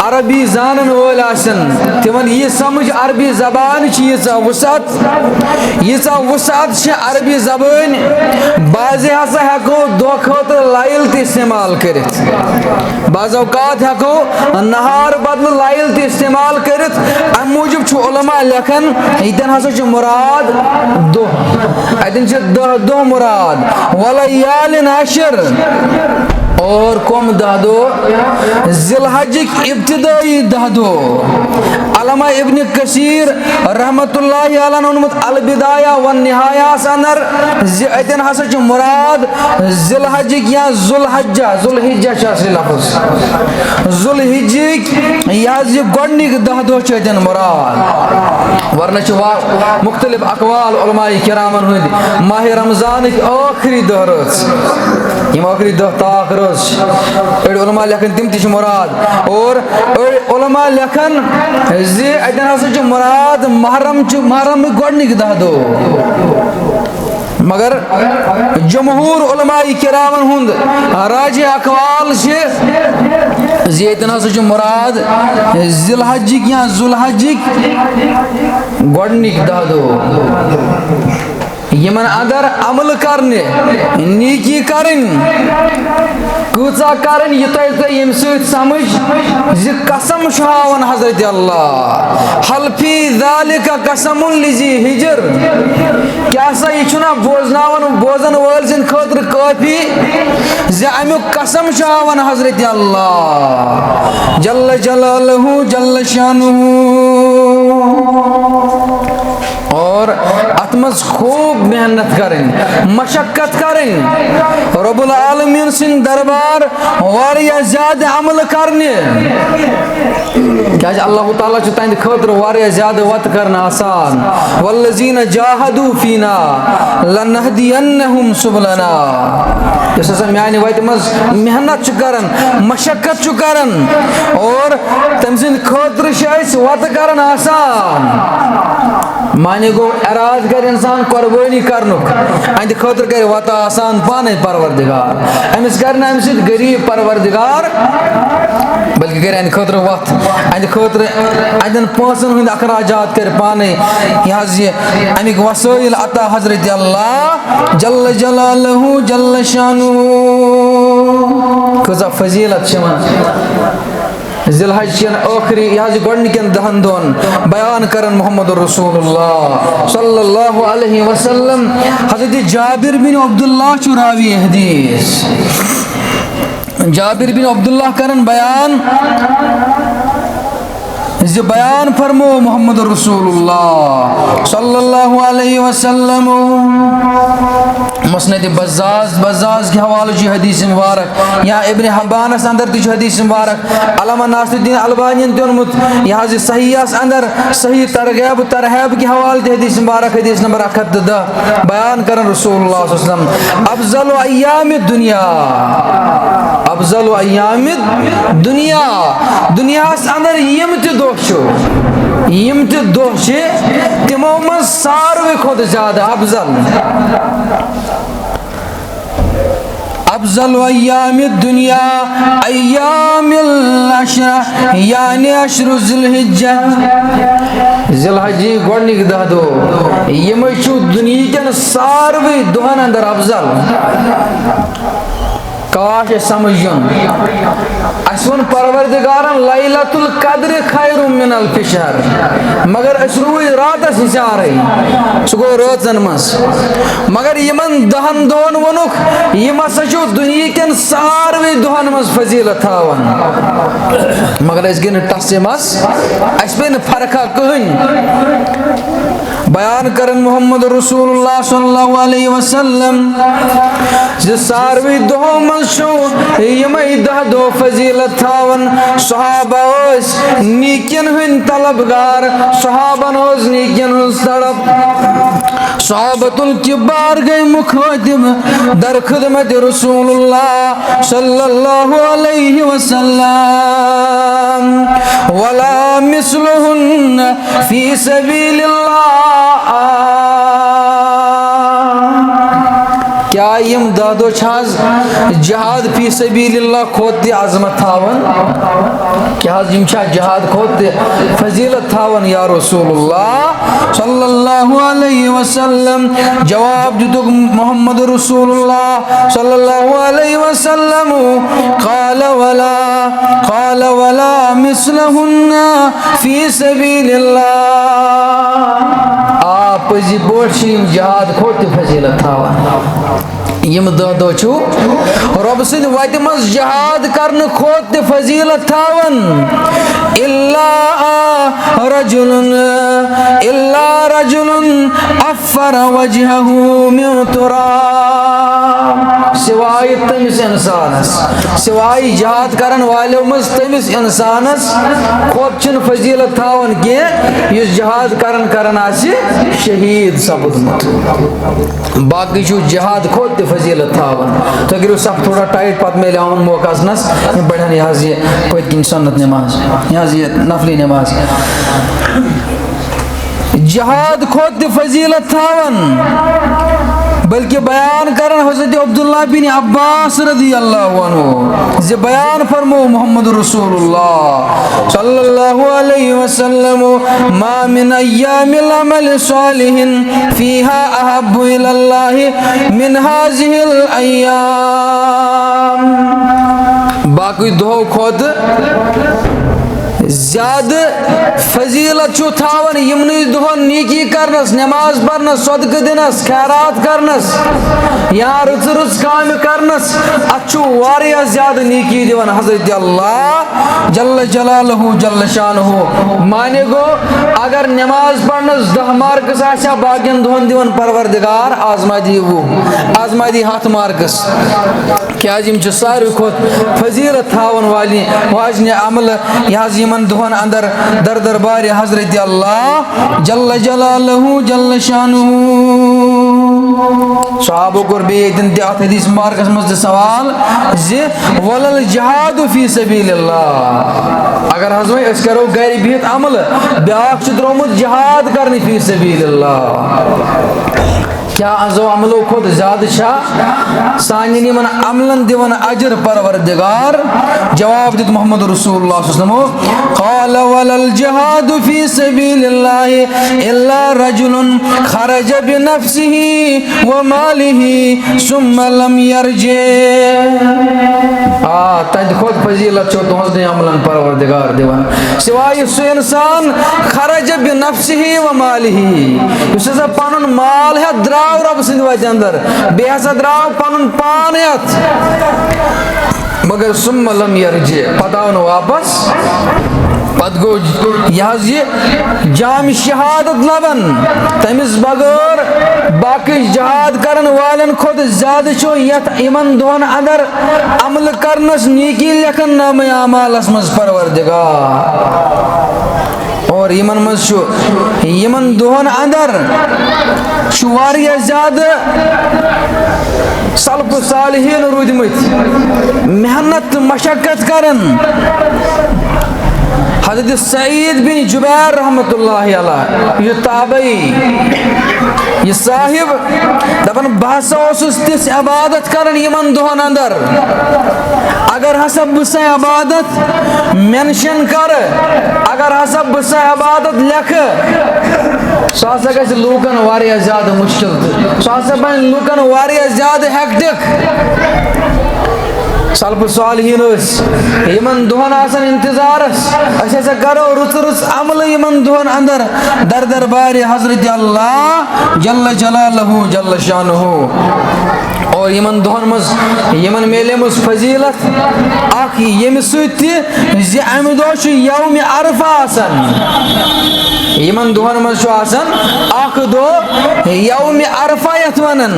अरबी जानन वोल तिमन यह समझ अरबी जबान यीचा वुसात अरबी जबान बाजे हसा हेको दो खतर लाइल त इस्तेमाल कर बाज औकात हेको नहार बदल लाइल त इस्तेमाल कर अम मूजूब उलमा लेखन यतन हसा मुराद दोह अतन दो मुराद वलयालिन अशर और कम 10 दो जिलहज इब्तिदाई 10 दो अल्लामा इब्न कसीर रहमतुल्लाहि अलैहि उन्मत अल बिदाया व निहाया अंदर अतन हसा मुराद जिलहज या जुलहज्जा जुलहिज्जा लफ्ज जुलहिज यह गोडनिक 10 दो अतन मुराद वरना मुख्तलिफ अकवाल उलमाए किरामन हंद माह रमजान आखिरी दह रच यम आखिरी दह ताक अड़ उलमा लेखन तिम ति मुराद और उलमा लेखन जे अतन हसा मुराद महरम गोडनिक 10 दो मगर जमहूर उलमाए किरामन हुंद राज अकवाल ज़ेतन हसा मुराद ज़िलहज्जिक या ज़ुलहज्जिक गोडनिक 10 दो यमन अगर अमल करने नीकी करन कूचा करन यम समझ ज कसम हावन हजरत अल्लाह हल्फी ज़ालिका कसमुन लिज़ी हिजर क्या सा यह बोजनावन बोजन वल सिंद खतर काफी ज अमुक कसम हावन हजरत अल्लाह जल्ल जलालहु जल्ल शानुहु और अतमज खूब मेहनत करें मशक्कत करें रब्बुल आलमीन सिंद दरबार वारिया ज्यादा अमल करने क्या अल्लाह ताला तहद खतर वारिया ज्यादा वत करना आसान वल्लज़ीना जाहदू फीना लनहदियन्नहुम सुबलना इस माने वत मज मेहनत करन मशक्कत करन और तम सिंद खतर वत करन आसान माने गो एराज कर इंसान कुर्बानी करनुक अंद खतर कर वत आसान पाने परवरदिगार अमिस कर गरीब परवरदिगार बल्कि कर अंद खतर वत अंद खतर अंदन पोसन हंद अखराजात कर पाने अमिक वसाइल अता हजरत अल्लाह जल्ल जलालहु जल्ल शानुहु कजा फजीलत ज़िलहज के आखिरी गोडनिकन 10 दोन बयान करन मोहम्मद रसूलुल्लाह सल्लल्लाहु अलैहि वसल्लम हज़रत जाबिर बिन अब्दुल्लाह रावी हदीस जाबिर बिन अब्दुल्लाह करन बयान फरमो मोहम्मद रसूलुल्लाह सल्लल्लाहु अलैहि वसल्लम मुस्नद बज़्ज़ाज़ के हवाले की हदीस मुबारक या इब्न हब्बानस अंदर ती हदीस मुबारक अल्लामा नासिरुद्दीन अलबानी तोनमुत यह सहीहस अंदर सही तरगैब के हवाले ती हदीस मुबारक हदीस नंबर 110 बयान करन रसूलुल्लाह सल्लल्लाहु अलैहि वसल्लम अफज़लु अय्यामिद दुनिया अफज़लु अय्यामिद दुनिया दुनियास अंदर यम ते दो तिमो मज सारवे खुद ज्यादा अफज़ल अय्यामिद दुनिया अय्यामिल अशरा यानी अशरु ज़िलहिज्जा ज़िलहज्जी गोडनिक 10 दो यम दुनिया के सारवे दोहन अंदर अफज़ल काश समझन असन परवरदिगारन लैलतुल कद्र खैरुम मिन अल्फि शहर मगर रूज रातस हिसार सह गो रचन मज मगर यमन 10 दोहन वनुक यम हसा दुनिया के सारवे दोहन मज फजीलत थावन मगर अस गई टस मज अस पे फर्का कहन बयान करन मोहम्मद रसूलुल्लाह सल्लल्लाहु अलैहि वसल्लम सारवे दोह मज यम 10 दो फजीलत थावन सहाबा नीकियन हंद तलबगार सहाबन नीकियन हंद तड़प सहाबतुल किबार गए मुखातिब दर खिदमत रसूलुल्लाह सल्लल्लाहु अलैहि वसल्लम वला मिस्लुहुन फी सबीलिल्लाह क्या यम 10 दो जहाद फी सबीलिल्लाह खोत अजमत थावन क्या यम जहाद खोत फजीलत थावन या रसूलुल्लाह सल्लल्लाहु अलैहि वसल्लम जवाब दितुक मोहम्मद रसूलुल्लाह सल्लल्लाहु अलैहि वसल्लम क़ाल वला मिस्लहुन्ना फी सबीलिल्लाह आप जी बोशिम जहाद खोत फजीलत थावन यम 10 दो रब सद वत मज जहाद करने खोत फजीलत थावन इल्ला रजुलन अफ़र वजहहु मिन तुराब सिवाय तमिस इंसानस सिवाय जहाद करन वाले मज तमिस इंसानस खोत छन फजीलत थावन के इस जहाद करन आसि शहीद सपदमुत बाकी जहाद खोत फजीलत थावन तो अगर सब थोड़ा टाइट पत मेले आवन मौका नस बढ़न यह पतकिन सन्नत नमाज यह नफली नमाज जहाद खोत फजीलत थावन बल्कि बयान करन हजरत अब्दुल्लाह बिन अब्बास रदियल्लाहु अन्हु जे बयान फरमो मोहम्मद रसूलुल्लाह सल्लल्लाहु अलैहि वसल्लम मा मिन अय्यामिल अमल सालिहिन फीहा अहब्बु इलल्लाहि मिन हाज़िहिल अय्याम बाकी दो खोद ज्यादा फजीलत छु थावन यमनि दुहन नीकी करनस नमाज पढ़नस सदका दिनस खैरात करनस या रुच रुच काम करनस अच्छु वारिया ज्यादा नीकी दिवन हजरत अल्लाह जल्ल जलालहु जल्ल शानहु माने गो अगर नमाज पढ़नस 10 मार्क्स आशा बाकियन दुहन दिवन परवरदिगार आजमादी वो आजमादी 7 मार्क्स क्या जिम छु सारी खोत फजीलत थावन वाली वाजने अमल यहाज यमन दुहन अंदर दर दरबार हजरत अल्लाह जल्ल जलालहु जल्ल शानुहु सहाबो कर बे दिन अत हदीस मार्कस मज सवाल जे वलल जिहाद फी सबीलिल्लाह अगर हज अस करो घर बिहत अमल ब्याख द्रोमुत जिहाद करने फी सबीलिल्लाह क्या अजो अमलो खुद ज्यादा सानी अमलन दिवन अजर परवरदिगार जवाब दित मोहम्मद रसूलुल्लाह सल्लल्लाहु अलैहि वसल्लम क़ाल वलल जिहाद फी सबिलिल्लाहि इल्ला रजुलन खरज बिनफ्सिही व मालिही सुम्मा लम यरजि तद खुद फजीलत छो तुहस दे अमलन परवरदिगार दिवन सिवाय सु इंसान खरज बिनफ्सिही व मालिही युस पनुन माल है द्राव रब सिंध वज अंदर बेहसा द्राव पनुन पान मगर सुम्मा लम यरजि पतावन वापस पत गो यह जाम शहादत लबन तमिस बगैर बाकी जहाद करन वालन खुद ज्यादा छो यत इमन दोन अंदर अमल करनस नीकी लेखन नाम अमालस मज परवरदिगार और यमन मज यमन दोहन अंदर वारिया ज्यादा सल्फ सालिहीन रूदमत मेहनत मशक्कत करन हजरत सईद बिन जुबैर रहमतुल्लाहि अलैह यह ताबई यह साहिब दपन बहसा तिस इबादत करन यमन दोहन अंदर अगर हसा बसा इबादत मेंशन कर अगर हसा बसा इबादत लिख सह हसा गि लूकन वारिया ज्यादा मुश्किल सह हसा बन लूकन वारिया ज्यादा हेक्टिक सल्फ सालिहीन यमन दोहन आसन इंतजारस अस करो रुच रुच अमल यमन दोहन अंदर दर दरबार हजरत अल्लाह जल्ल जलालहु जल्ल शानुहु और यमन दोहन मज यमन मेले मज फजीलत अख यम सति अमि दो यौम अरफा आसन यमन दोहन मज आसन अख दो यौम अरफा यथ वनन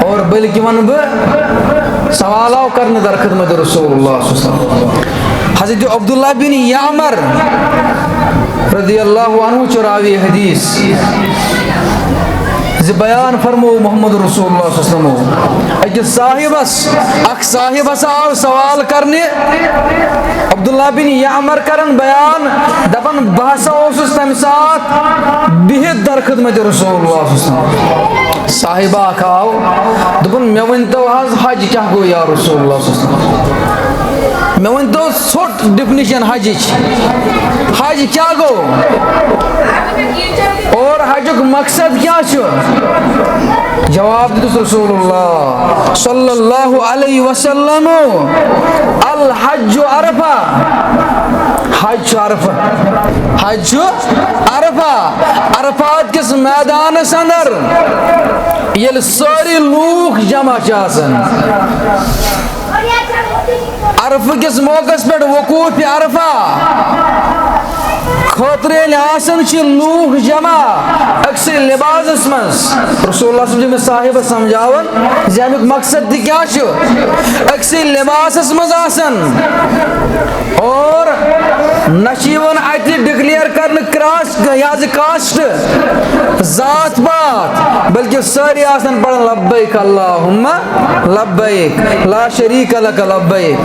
और बल्कि वन बह सवाल करने दर खिदमत रसूलुल्लाह हजरत अब्दुल्लाह बिन यामर रदियल्लाहु अन्हु चुरावी हदीस बयान फरमो मोहम्मद रसूलुल्लाह सल्लल्लाहु अलैहि वसल्लम अक साहिबस आव सवाल करने अब्दुल्लाह बिन यामर करन बयान दपन बहसा तम सात बिहित दर खिदमत रसूलुल्लाह सल्लल्लाहु अलैहि वसल्लम साहिबा आव दपन मे वन तो हज क्या गो या रसूलुल्लाह सल्लल्लाहु अलैहि वसल्लम मे वन तो छोट डिफिनिशन हज क्या गो और हजुक मकसद क्या जवाब दिस रसूलुल्लाह सल्लल्लाहु अलैहि वसल्लम अल हज अरफा हज अरफा हज अरफा अरफात किस मैदान अंदर ये सारी लूख जमा अरफ किस मौके पे वकूफ अरफा खतरे लूख जमा अक्सर लिबास मज रसूलुल्लाह साहिब समझावन अमुक मकसद क्या अक्सर लिबास मज और नशीवन अत डिक्लेयर कर कास्ट जात पात बल्कि सारी पढ़ लब्बैक अल्लाहुम्मा लब्बैक ला शरीक लक लब्बैक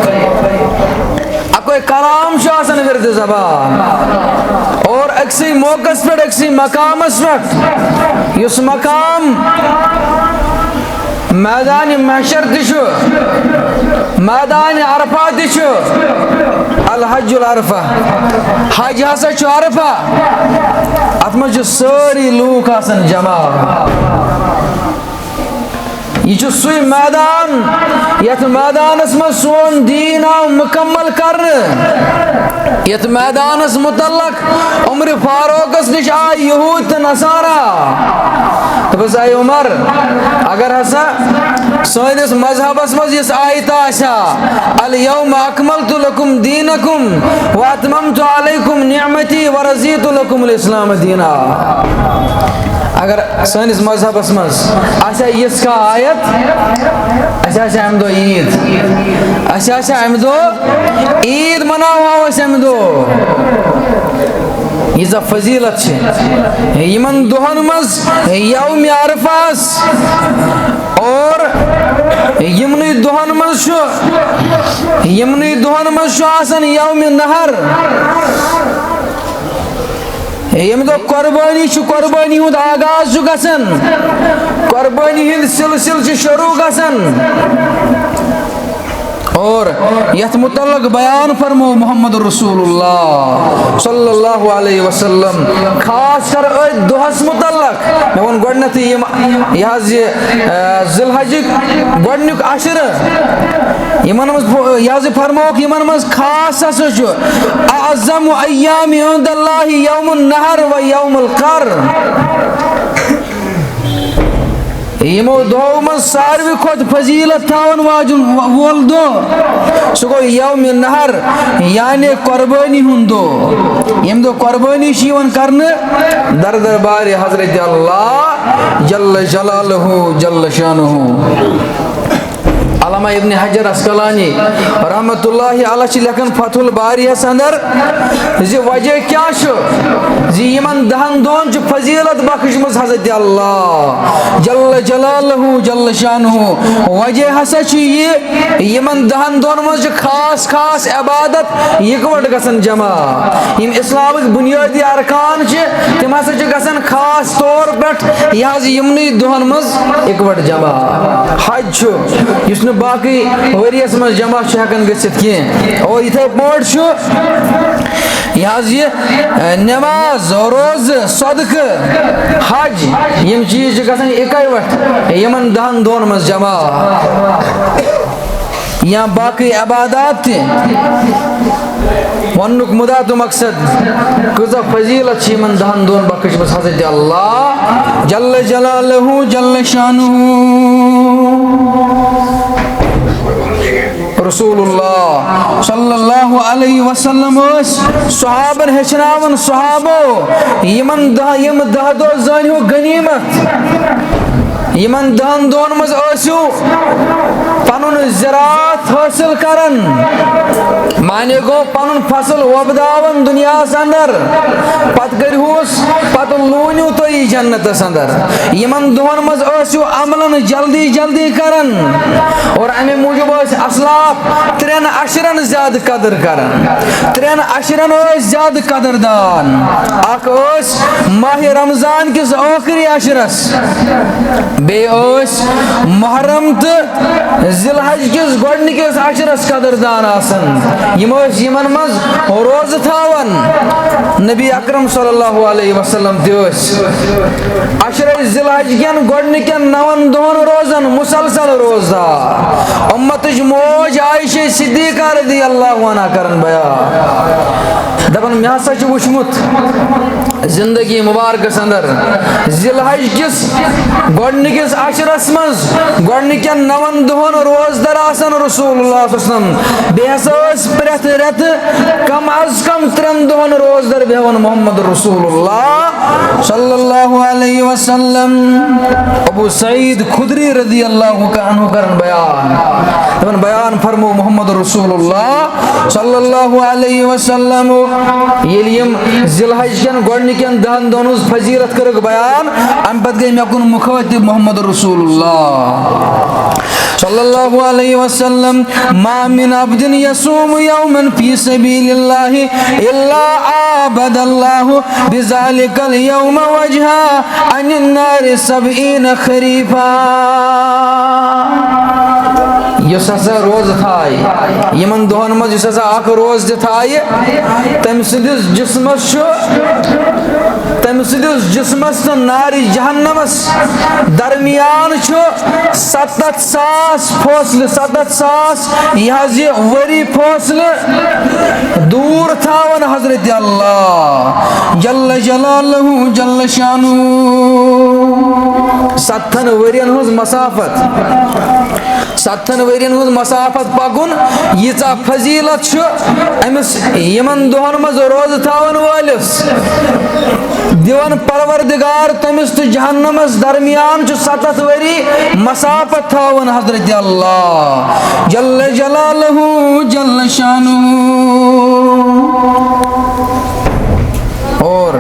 कोई कलाम विरद जबान और अक्सी मौकस पे अक्सी मकामस पे युस मकाम मैदान महशर तिशु मैदान अरफा तिशु अल हज्जुल अरफा हज हसा छु अरफा अत मज सारी लूक आसन जमा यह सुई मैदान यथ मैदानस मज सोन दीन आव मुकम्मल कर यथ मैदानस मुतल्लक उम्र फारूकस निश आय यहूद तो नसारा तो बस आय उमर अगर हसा सोनिस मजहबस मज इस आयत आशा अल यौम अकमलतु लकुम दीनकुम व अतममतु अलैकुम निअमती व रज़ीतु लकुमुल इस्लाम दीना अगर सनिस मजहबस मज अच्छा इस का आयत अच्छा अम दो ईद अच्छा अम दो ईद मनाव अम दो यह फजीलत यमन दोहन मज यौम अरफास और यमन दोहन मज आसन यौम नहर यम दो कुर्बानी हुंद आगाज गसन कुर्बानी हिंद सिलसिल शुरू गसन और यथ मुतल्लक बयान फरमो मोहम्मद रसूलुल्लाह सल्लल्लाहु अलैहि वसल्लम खास कर दोहस मुतल्लक मे वन गोडनथ यह जिलहज गोडनुक अशर यमन मज फरमोक यमन मज खास अअज़्ज़म अय्याम इंदल्लाहि यौमुन नहर व यौमुल कर यमो दो मज सारवी खुद फजीलत थावन वाजुन वोल दो सो गो यौम नहर यानी कुर्बानी हुंद दो यम दो कुर्बानी शिवन करने दर दरबार हजरत अल्लाह जल्ल जलालहु जल्ल शानुहु अल्लामा इब्न हजर अस्कलानी रहमतुल्लाहि अलैहि लेखन फतहुल बारी अंदर जी वजह क्या जी यमन दहन दोन फजीलत बख्शमज हजरत अल्लाह जल्ल जलालहु जल्ल शानुहु वजह हसा यमन दहन दोन मज खास खास इबादत इकवट गसन जमा यम इस्लामिक बुनियादी अरकान तिम हसा गसन खास तौर पे यह यमन दोहन मज इकवट जमा हज इस बाकी वरियस मज जमा हेकान गसित कह और इथे पोट यह नमाज रोज सदक हज यम चीज गसन इकवट यमन दहन दोन मज जमा या बाकी इबादत वनुक मुदा तो मकसद कज़ा फजीलत यमन दहन दोन बख्श मज हजरत अल्लाह जल्ल जलालहु जल्ल शानुहु रसूलुल्लाह सल्लल्लाहु अलैहि वसल्लम सहाबन हेचनावन सहाबो यमन यम दह दो जानियो गनीमत यमन दहन दोन मज आसो पनुन ज़राअत हासिल करन माने गो पनुन फसल वबदावन दुनिया अंदर पत करहुस पत लूनियो तो जन्नत अंदर यमन दोहन मज आसो अमलन जल्दी जल्दी करन और अमे मूजूब असलाफ त्रेन अशरन ज्यादा कदर करन त्रेन अशरन ज्यादा कदरदान अख माह रमजान किस आखिरी अशरस बे मुहर्रम तो जिलहज किस गोडनिकिस अशरस कदरदान आसन यमन मज रोज थावन नबी अकरम सल्लल्लाहु अलैहि वसल्लम दिस अशर जिलहज कन गोडनिकन 9 दोहन रोजन मुसलसल रोजा उम्मत मोज आयशा सिद्दीका रज़ियल्लाहु अन्हा करन बयान दपन मे हसा वुचमुत जिंदगी मुबारक अंदर जिलहज किस गोडनिकिस अशरस मज गोडनिकन 9 दोहन रोजदर आसन रसूलुल्लाह सल्लल्लाहु अलैहि वसल्लम बेहस प्रेथ रेत कम अज कम 3 दोहन रोजदर बेहवन मोहम्मद रसूलुल्लाह सल्लल्लाहु अलैहि वसल्लम अबू सईद खुदरी रज़ियल्लाहु अन्हु करन बयान फरमो मोहम्मद रसूलुल्लाह सल्लल्लाहु अलैहि वसल्लम जिलहज के गोडनिकन 10 दोन फजीलत कर बयान अम पे गई मे कुन मुखातिब मोहम्मद रसूलुल्लाह सल्लल्लाहु अलैहि वसल्लम मा मिन अब्दिन यसूम यौमन फी सबीलिल्लाहि इल्ला आबदल्लाहु बिज़ालिकल यौम वजहा अनिन नार 70 खरीफा यस हसा रोज थाय यमन दोहन मज यस हसा अख रोज थाय तम सिदिस जिस्मस तो नारी जहन्नमस दरमियान 70,000 फौसले 70,000 यह वरी फौसले दूर थावन हजरत अल्लाह जल्ल जलालहु जल्ल शानु 70 वरियन हुज मसाफत पकुन यीचा फजीलत अमिस यमन दोहन मज रोज थावन वालिस दिवन परवरदिगार तमिस तो जहन्नमस दरमियान 70 वरी मसाफत थावन हजरत अल्लाह जल्ल जलालहु जल्ल शानु और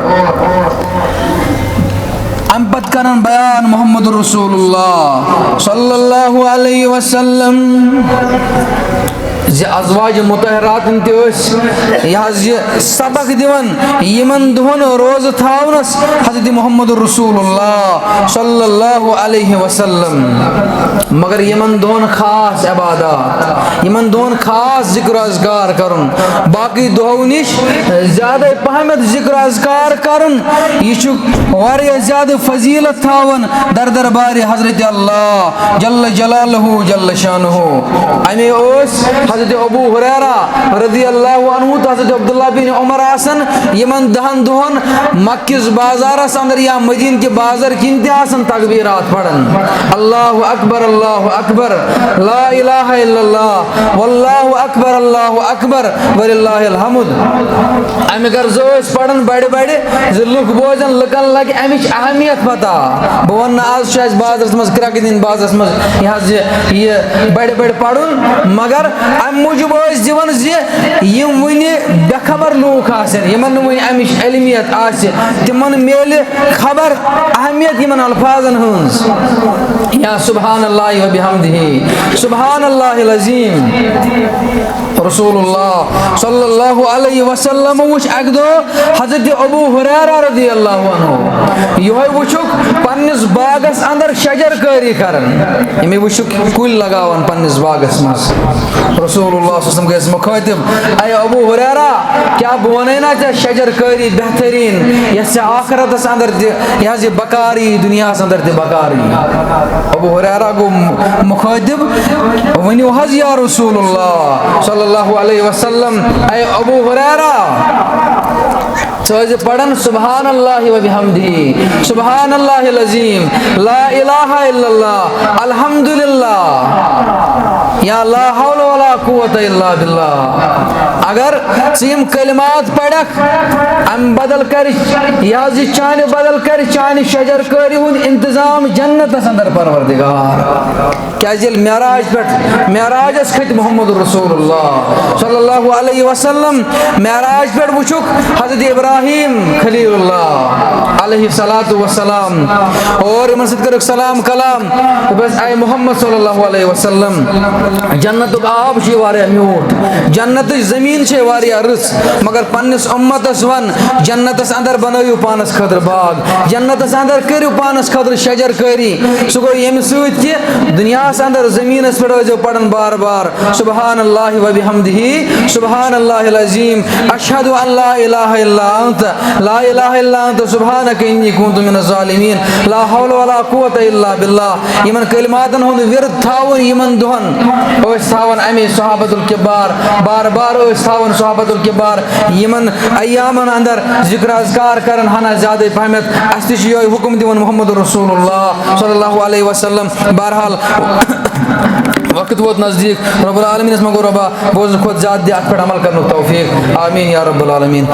अम्पत करन बयान मोहम्मद रसूलुल्लाह सल्लल्लाहु अलैहि वसल्लम अज़वाज मुतहरात यह सबक दिवन यमन दोहन रोज थावनस हज़रत मोहम्मद रसूलुल्लाह सल्लल्लाहु अलैहि वसल्लम मगर यमन दोहन खास इबादत यमन दोहन खास जिक्र अज़कार करन बाकी दोहव निश ज़्यादा पहमत जिक्र अज़कार करन यह ज़्यादा फजीलत थावन दर दरबार हज़रत अल्लाह जल्ल जलालहु जल्ल शानुहु अमे ओस हज़रत अबू हुरैरा रज़ियल्लाहु अन्हु तो हज़रत अब्दुल्लाह बिन उमर आसन यमन 10 दोहन मक्किस बाजारस अंदर या मदीन के बाजार किन आसन तकबीरात पढ़न अल्लाहु अकबर ला इलाहा इल्लल्लाह वल्लाहु अकबर वलिल्लाहिल हम्द अमे कर जोस पढ़न बड़े बड़े लुक बोजन लकन लगे अमिच अहमियत पता बह वन आज बाजारस मज क्रक दिन बाजारस मज यह बड़े बड़े पढ़ुन मगर अम मूजूब दिवन यम वन बेखबर लूक यमन वन अमिच इल्मियत तिमन मेल खबर अहमियत यमन अल्फाजन हंस या सुब्हानल्लाहि व बिहम्दिही सुब्हानल्लाहिल अज़ीम रसूलुल्लाह सल्लल्लाहु अलैहि वसल्लम वुच अक दो हज़रत अबू हुरैरा रज़ियल्लाहु अन्हु यह वुचुक पन्निस बागस अंदर शजरकारी करन यमे वुचुक कुल लगावन पन्निस बागस मस रसूलुल्लाह सल्लल्लाहु अलैहि वसल्लम गस मुखातिब अय अबू हुरैरा क्या बोने ना चे शजरकारी बेहतरीन यस आखिरत अंदर यह बकारी दुनिया अंदर ते बकारी अबू हुरैरा गो मुखातिब वनियो हज या रसूलुल्लाह सल्लल्लाहु अलैहि वसल्लम अय अबू हुरैरा पढ़न सुब्हानल्लाहि व बिहम्दिही सुब्हानल्लाहिल अज़ीम ला इलाहा इल्लल्लाह अल्हम्दुलिल्लाह या ला हौला वला कुव्वता इल्ला बिल्लाह अगर यम कलिमात पढ़क अम बदल कर चान बदल कर चान शजरकारी हुंद इंतजाम जन्नत अंदर परवरदिगार क्या मेराज खत मोहम्मद रसूलुल्लाह सल्लल्लाहु अलैहि वसल्लम मेराज पे वुचुक हज़रत इब्राहिम खलीलुल्लाह अलैहि सलातु व सलाम और इमन सद कर सलाम कलाम बस आय मोहम्मद सल्लल्लाहु अलैहि वसल्लम जन्नत आब छ वारिया म्यूठ जन्नत जमीन छ वारिया रस मगर पन्निस उम्मतस वन जन्नतस अंदर बनयु पानस खतर बाग जन्नतस अंदर करियो पानस खतर शजरकारी सो गो यम सूत कि दुनिया अंदर जमीन पे पढ़न बार बार सुब्हानल्लाहि व बिहम्दिही सुब्हानल्लाहिल अज़ीम अशहदु अन ला इलाहा इल्ला अंत सुब्हानक इन्नी कुन्तु मिनज़ ज़ालिमीन ला हौला वला कुव्वता इल्ला बिल्लाह यमन कलिमातन हुंद विरद थावन यमन दोहन ओस थावन अमे सहाबतुल किबार बार बार ओस थावन सहाबतुल किबार यमन अय्यामन अंदर जिक्र अज़कार करन हना ज्यादा पहमत अस्ति यो हुक्म दिवन मोहम्मद रसूलुल्लाह सल्लल्लाहु अलैहि वसल्लम बहरहाल वक्त वोत नज़दीक रब्बुल आलमीन मगो रब्बा बोझ खुद जात दे अत पे अमल करने तौफीक आमीन या रब्बुल आलमीन।